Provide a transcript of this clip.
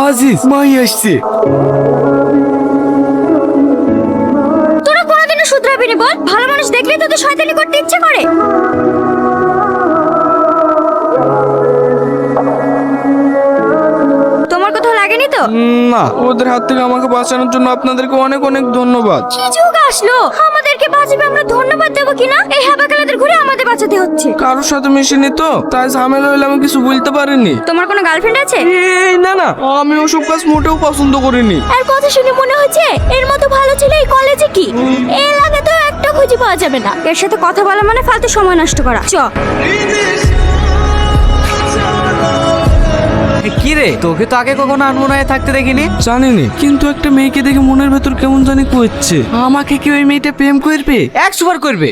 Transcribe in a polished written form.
আজিজ মাই আসছে। তোরা কোনোদিনও শুধরাবি না বল? ভালো মানুষ দেখলে তোদের শয়তানি করতে ইচ্ছে করে। তোমার কোথাও লাগেনি তো? না, ওদের হাত থেকে আমাকে বাঁচানোর জন্য আপনাদেরকে অনেক অনেক ধন্যবাদ। কি যুগ আসলো, আমাদেরকে বাঁচাবে আমরা ধন্যবাদ দেবো কিনা? এই হাবাকালাদের ঘুরে আমাদের বাঁচাতে হচ্ছে। কারোর সাথে মিশিনি তো, তাই ঝামেলা হলে আমি কিছু বলতে পারিনি। তোমার কোনো গার্লফ্রেন্ড আছে? এই না না, আমি ওসব কাজ মোটেও পছন্দ করিনি। আর কথা শুনে মনে হচ্ছে এর মতো ভালো ছেলে এই কলেজে কি এই এলাকাতেও একটা খুঁজে পাওয়া যাবে না। এর সাথে কথা বলা মানে ফালতু সময় নষ্ট করা। চ। কি রে, তোকে তো আগে কখনো আনমনায় থাকতে দেখিনি। জানিনি, কিন্তু একটা মেয়েকে দেখে মনের ভেতর কেমন জানি করছে। আমাকে কি ওই মেয়েটা প্রেম করবে? 100 বার করবে।